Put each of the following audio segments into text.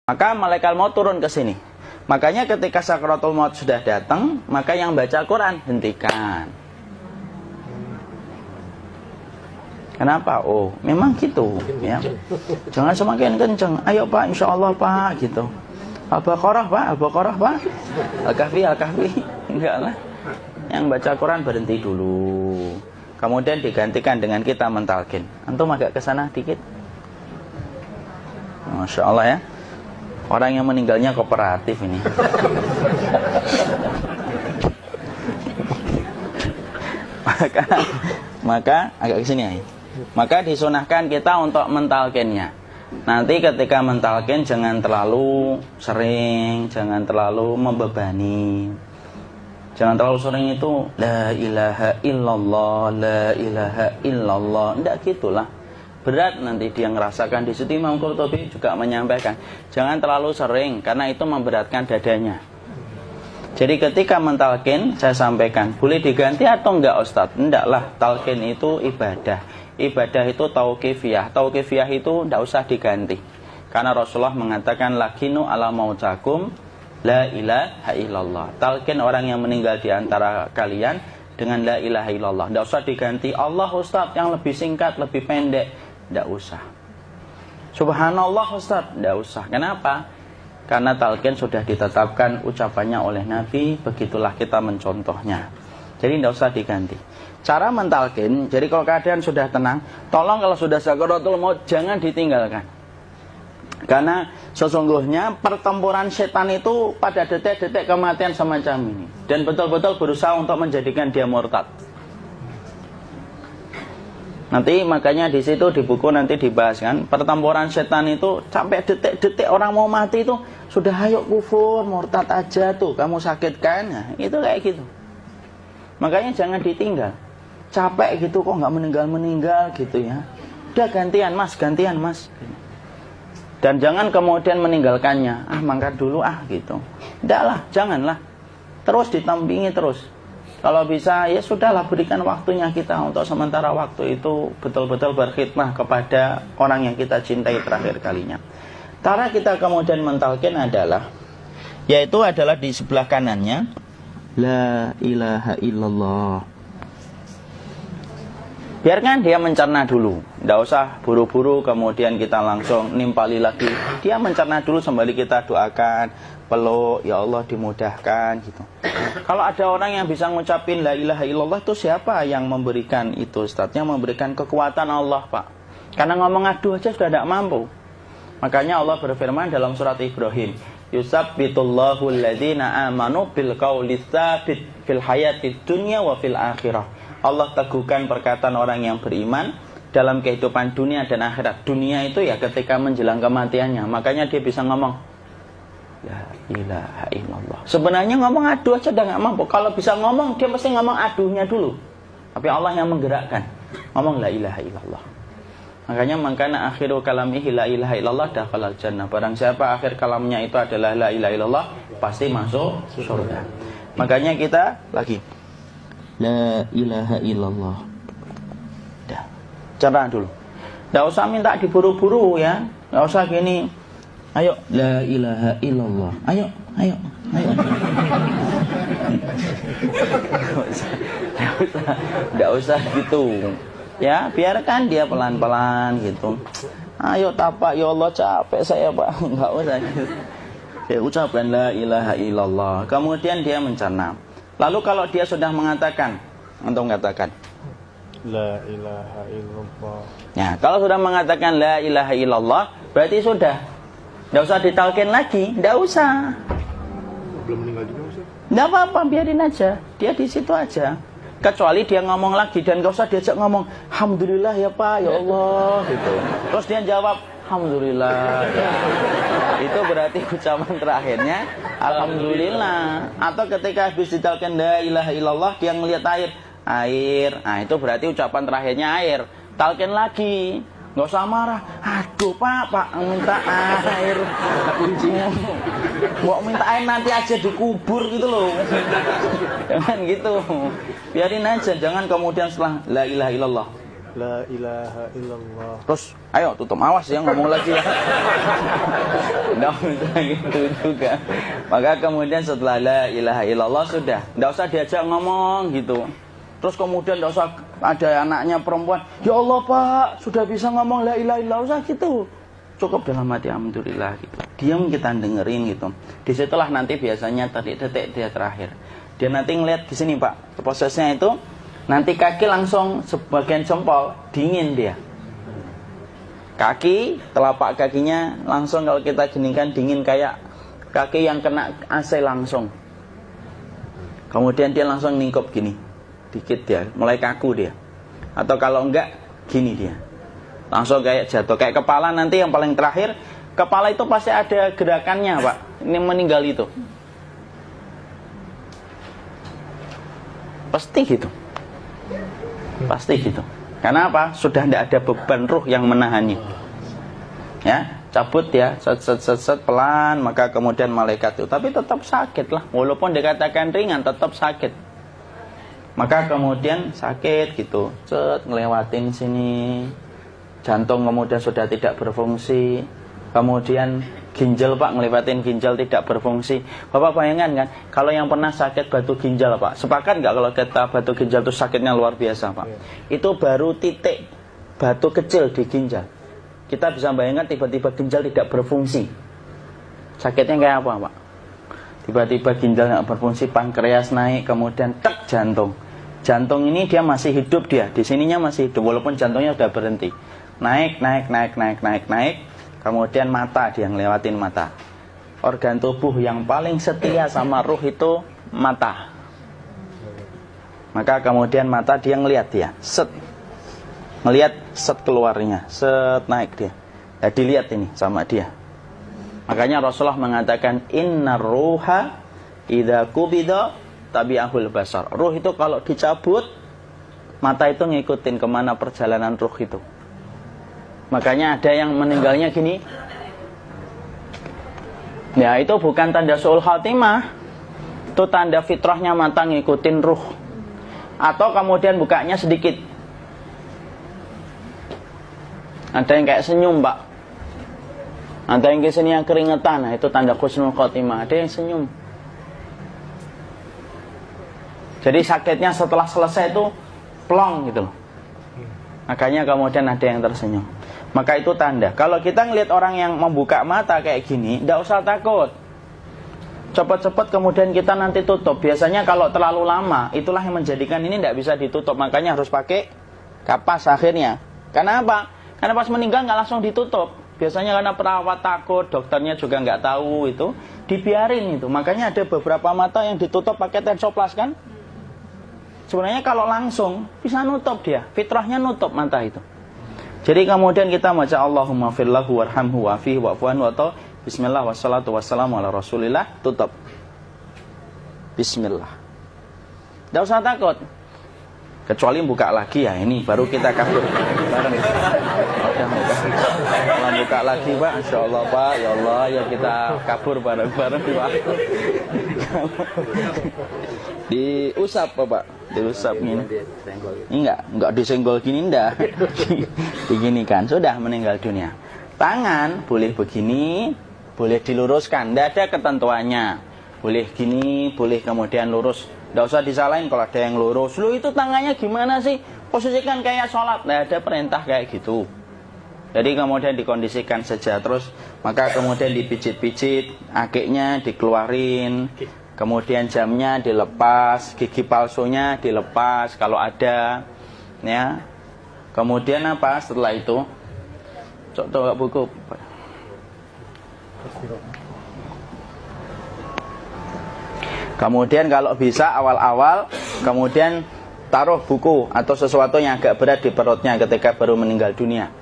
Maka malaikat maut turun ke sini. Makanya ketika sakaratul maut sudah datang, maka yang baca Quran hentikan. Kenapa? Oh, memang gitu, ya. Jangan semakin kenceng. Ayo Pak, insya Allah Pak, gitu. Al-Baqarah Pak, Al-Baqarah Pak. Al-Kahfi, Al-Kahfi. Enggak lah. Yang baca Quran berhenti dulu. Kemudian digantikan dengan kita mentalkin. Antum agak ke sana dikit. Masya Allah ya. Orang yang meninggalnya kooperatif ini. maka agak ke sini ya. Maka disunahkan kita untuk mentalkinnya. Nanti ketika mentalkin jangan terlalu sering, jangan terlalu membebani. Jangan terlalu sering itu la ilaha illallah, la ilaha illallah. Tidak gitulah. Berat nanti dia ngerasakan. Di situ Imam Qurtubi juga menyampaikan, jangan terlalu sering karena itu memberatkan dadanya. Jadi ketika mentalkin saya sampaikan, boleh diganti atau enggak Ustadz? Enggak lah, talkin itu ibadah. Ibadah itu tauqifiyah. Tauqifiyah itu enggak usah diganti. Karena Rasulullah mengatakan lakinu ala mautakum la ilaha illallah. Talkin orang yang meninggal di antara kalian dengan la ilaha illallah. Enggak usah diganti Allah Ustadz yang lebih singkat, lebih pendek. Enggak usah. Subhanallah Ustadz, enggak usah. Kenapa? Karena talqin sudah ditetapkan ucapannya oleh Nabi, begitulah kita mencontohnya. Jadi tidak usah diganti. Cara mentalqin, jadi kalau keadaan sudah tenang, tolong kalau sudah sakaratul maut jangan ditinggalkan. Karena sesungguhnya pertempuran setan itu pada detik-detik kematian semacam ini. Dan betul-betul berusaha untuk menjadikan dia murtad. Nanti makanya di situ di buku nanti dibahas kan, pertempuran setan itu sampai detik-detik orang mau mati itu sudah ayo kufur, murtad aja tuh, kamu sakit kan? Nah, itu kayak gitu. Makanya jangan ditinggal. Capek gitu kok nggak meninggal gitu ya. Udah gantian mas. Dan jangan kemudian meninggalkannya. Mangkat dulu gitu. Enggak lah, janganlah. Terus ditampingi terus. Kalau bisa ya sudahlah, berikan waktunya kita untuk sementara waktu itu betul-betul berkhidmah kepada orang yang kita cintai terakhir kalinya. Cara kita kemudian mentalkin adalah, yaitu adalah di sebelah kanannya la ilaha illallah. Biarkan dia mencerna dulu, tidak usah buru-buru kemudian kita langsung nimpali lagi. Dia mencerna dulu sembari kita doakan, peluk, ya Allah dimudahkan gitu. Kalau ada orang yang bisa ngucapin la ilaha illallah, itu siapa yang memberikan itu Ustaz? Yang memberikan kekuatan Allah Pak. Karena ngomong aduh aja sudah tidak mampu. Makanya Allah berfirman dalam surat Ibrahim, yusabbitullahu alladhina amanu bil qawli tsabit fil hayatid dunya wa fil akhirah. Allah teguhkan perkataan orang yang beriman dalam kehidupan dunia dan akhirat. Dunia itu ya ketika menjelang kematiannya. Makanya dia bisa ngomong la ilaha illallah. Sebenarnya ngomong aduh aja udah gak mampu. Kalau bisa ngomong, dia pasti ngomong aduhnya dulu. Tapi Allah yang menggerakkan. Ngomong la ilaha illallah. Makanya mangkana akhiru kalamihi la ilaha illallah dakhalal jannah. Barang siapa akhir kalamnya itu adalah la ilaha illallah, pasti masuk surga. Makanya kita lagi la ilaha illallah. Dah. Cerah dulu. Enggak usah minta diburu-buru ya. Enggak usah gini. Ayo la ilaha illallah. Ayo. Enggak usah gitu. Ya, biarkan dia pelan-pelan gitu. Ayo tapak, ya Allah capek saya Pak. Enggak usah gitu. Ya ucapkan la ilaha illallah. Kemudian dia mencerna. Lalu kalau dia sudah mengatakan, antum katakan la ilaha illallah. Ya, kalau sudah mengatakan la ilaha illallah, berarti sudah. Enggak usah ditalkin lagi, enggak usah. Belum meninggal juga Ustaz? Enggak apa-apa, biarin aja. Dia di situ aja. Kecuali dia ngomong lagi dan enggak usah diajak ngomong, alhamdulillah ya Pak, ya Allah gitu. Terus dia jawab, alhamdulillah. Ya. Itu berarti ucapan terakhirnya alhamdulillah. Atau ketika habis ditalkin la ilaha illallah, dia ngelihat air. Nah, itu berarti ucapan terakhirnya air. Talkin lagi. Enggak usah marah. Aduh Pak minta air. Mau minta air nanti aja dikubur gitu loh. Jangan gitu. Biarin aja, jangan kemudian setelah la ilaha illallah La ilaha illallah. Terus, ayo tutup, awas ya ngomong lagi ya. Nggak bisa gitu juga. Maka kemudian setelah la ilaha illallah sudah, nggak usah diajak ngomong gitu. Terus kemudian nggak usah ada anaknya perempuan, ya Allah Pak, sudah bisa ngomong la ilaha illallah, usah gitu. Cukup dalam hati alhamdulillah gitu. Diam kita dengerin gitu. Disitulah nanti biasanya detik-detik dia terakhir. Dia nanti ngeliat di sini Pak, prosesnya itu nanti kaki langsung sebagian jempol dingin dia. Kaki, telapak kakinya langsung kalau kita geningkan dingin kayak kaki yang kena AC langsung. Kemudian dia langsung ningkup gini. Dikit dia, mulai kaku dia. Atau kalau enggak, gini dia. Langsung kayak jatuh. Kayak kepala nanti yang paling terakhir, kepala itu pasti ada gerakannya Pak. Ini meninggal itu. Pasti gitu. Pasti gitu. Karena apa? Sudah tidak ada beban ruh yang menahannya. Ya, cabut ya, set pelan, maka kemudian malaikat itu. Tapi tetap sakit lah. Walaupun dikatakan ringan, tetap sakit. Maka kemudian sakit gitu, ngelewatin sini, jantung kemudian sudah tidak berfungsi, kemudian ginjal Pak, ngelewatin ginjal tidak berfungsi. Bapak bayangkan kan, kalau yang pernah sakit batu ginjal Pak, sepakat nggak kalau kita batu ginjal itu sakitnya luar biasa Pak? Itu baru titik batu kecil di ginjal. Kita bisa bayangkan tiba-tiba ginjal tidak berfungsi, sakitnya kayak apa Pak? Tiba-tiba ginjal nggak berfungsi, pankreas naik, kemudian tek jantung. Jantung ini dia masih hidup dia, di sininya masih hidup walaupun jantungnya sudah berhenti. Naik, kemudian mata dia ngelewatin mata. Organ tubuh yang paling setia sama ruh itu mata. Maka kemudian mata dia ngelihat dia, ngelihat keluarnya, naik dia. Ya dilihat ini sama dia. Makanya Rasulullah mengatakan innar ruha idza qubida tabi'ahul basar. Ruh itu kalau dicabut, mata itu ngikutin kemana perjalanan ruh itu. Makanya ada yang meninggalnya gini. Ya itu bukan tanda su'ul khatimah. Itu tanda fitrahnya mata ngikutin ruh. Atau kemudian bukanya sedikit. Ada yang kayak senyum Pak. Ada yang kesini yang keringetan. Nah, itu tanda husnul khatimah. Ada yang senyum. Jadi sakitnya setelah selesai itu plong gitu loh. Makanya kemudian ada yang tersenyum. Maka itu tanda. Kalau kita ngelihat orang yang membuka mata kayak gini, tidak usah takut. Cepat-cepat kemudian kita nanti tutup. Biasanya kalau terlalu lama, itulah yang menjadikan ini tidak bisa ditutup. Makanya harus pakai kapas akhirnya. Karena apa? Karena pas meninggal nggak langsung ditutup. Biasanya karena perawat takut, dokternya juga nggak tahu itu, dibiarin itu. Makanya ada beberapa mata yang ditutup pakai tensoplas kan? Sebenarnya kalau langsung bisa nutup dia, fitrahnya nutup mata itu. Jadi kemudian kita baca Allahumma firlahu warhamhu wa'afihi wa'fuanhu atau bismillah wassalatu wassalamu ala rasulillah, tutup. Bismillah. Tidak usah takut. Kecuali buka lagi ya, ini baru kita kabur bareng. Kalau buka lagi Pak, Insya Allah Pak, ya Allah ya kita kabur bareng-bareng Pak. Diusap Pak, diusap gini. Enggak disenggol gini enggak. Begini kan, sudah meninggal dunia. Tangan boleh begini, boleh diluruskan, enggak ada ketentuannya. Boleh gini, boleh kemudian lurus. Nggak usah disalahin kalau ada yang lurus. Lu itu tangannya gimana sih? Posisikan kayak sholat. Nggak ada perintah kayak gitu. Jadi kemudian dikondisikan saja. Terus maka kemudian dipijit-pijit, akiknya dikeluarin, kemudian jamnya dilepas, gigi palsunya dilepas kalau ada, ya. Kemudian apa setelah itu? Coba buku. Kemudian kalau bisa awal-awal kemudian taruh buku atau sesuatu yang agak berat di perutnya ketika baru meninggal dunia.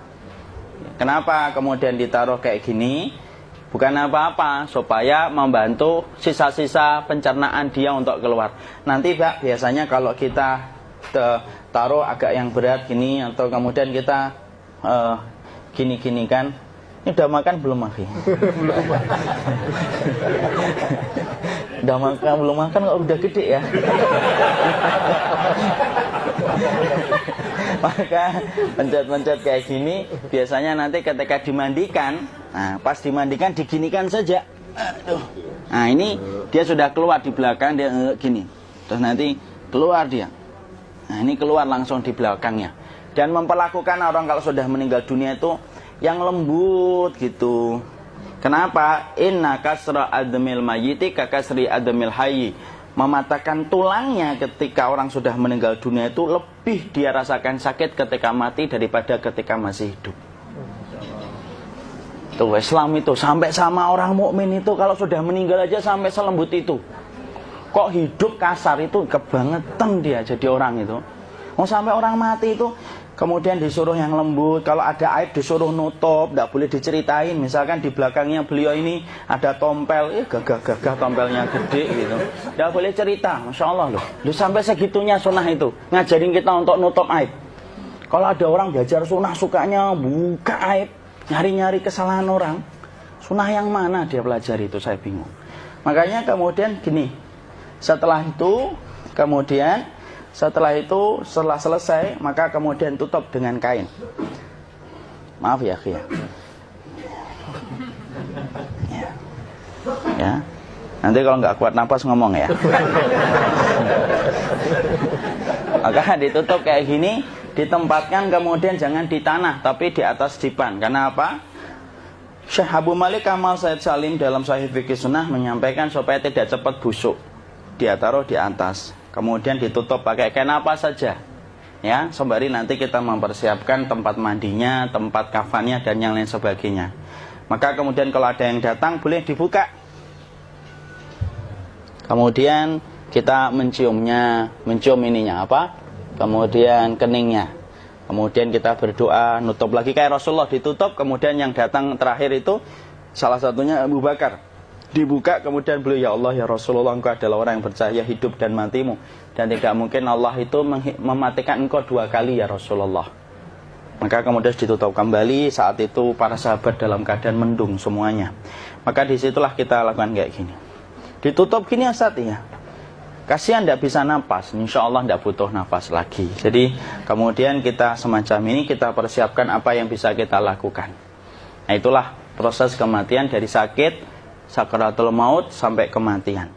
Kenapa kemudian ditaruh kayak gini? Bukan apa-apa, supaya membantu sisa-sisa pencernaan dia untuk keluar. Nanti Pak, biasanya kalau kita taruh agak yang berat gini atau kemudian kita gini-gini kan. Ini udah makan belum Maki? Udah makan belum makan kok udah gede ya? Maka pencet-pencet kayak gini biasanya nanti ketika dimandikan, nah pas dimandikan diginikan saja. Aduh. Nah ini dia sudah keluar di belakang, dia gini. Terus nanti keluar dia. Nah ini keluar langsung di belakangnya. Dan memperlakukan orang kalau sudah meninggal dunia itu yang lembut gitu. Kenapa? Inna kasra admil mayyiti kakasri admil hayyi. Mematahkan tulangnya ketika orang sudah meninggal dunia itu lebih dia rasakan sakit ketika mati daripada ketika masih hidup. Tuh Islam itu sampai sama orang mukmin itu kalau sudah meninggal aja sampai selembut itu. Kok hidup kasar itu kebangetan dia jadi orang itu. Mau sampai orang mati itu kemudian disuruh yang lembut, kalau ada aib disuruh nutup, tidak boleh diceritain. Misalkan di belakangnya beliau ini ada tompel, gagah-gagah tompelnya gede gitu, tidak boleh cerita. Masya Allah loh, sampai segitunya sunnah itu ngajarin kita untuk nutup aib. Kalau ada orang belajar sunnah sukanya buka aib, nyari-nyari kesalahan orang, sunnah yang mana dia pelajari itu saya bingung. Makanya kemudian gini, setelah selesai maka kemudian tutup dengan kain. Maaf ya, ya. Ya. Nanti kalau nggak kuat napas ngomong ya. Maka ditutup kayak gini, ditempatkan kemudian jangan di tanah tapi di atas dipan. Karena apa? Syekh Abu Malik Kamal Said Salim dalam Sahih Fikih Sunnah menyampaikan supaya tidak cepat busuk. Dia taruh di atas. Kemudian ditutup pakai kain apa saja, ya, sembari nanti kita mempersiapkan tempat mandinya, tempat kafannya dan yang lain sebagainya. Maka kemudian kalau ada yang datang boleh dibuka. Kemudian kita mencium ininya apa? Kemudian keningnya. Kemudian kita berdoa, nutup lagi kayak Rasulullah ditutup. Kemudian yang datang terakhir itu salah satunya Abu Bakar. Dibuka kemudian beliau, ya Allah ya Rasulullah, engkau adalah orang yang percaya hidup dan matimu, dan tidak mungkin Allah itu mematikan engkau 2 kali ya Rasulullah. Maka kemudian ditutup kembali. Saat itu para sahabat dalam keadaan mendung semuanya. Maka disitulah kita lakukan kayak gini, ditutup gini Ustaz ya. Kasihan tidak bisa nafas, insya Allah tidak butuh nafas lagi. Jadi kemudian kita semacam ini kita persiapkan apa yang bisa kita lakukan. Nah itulah proses kematian dari sakit sakaratul maut sampai kematian.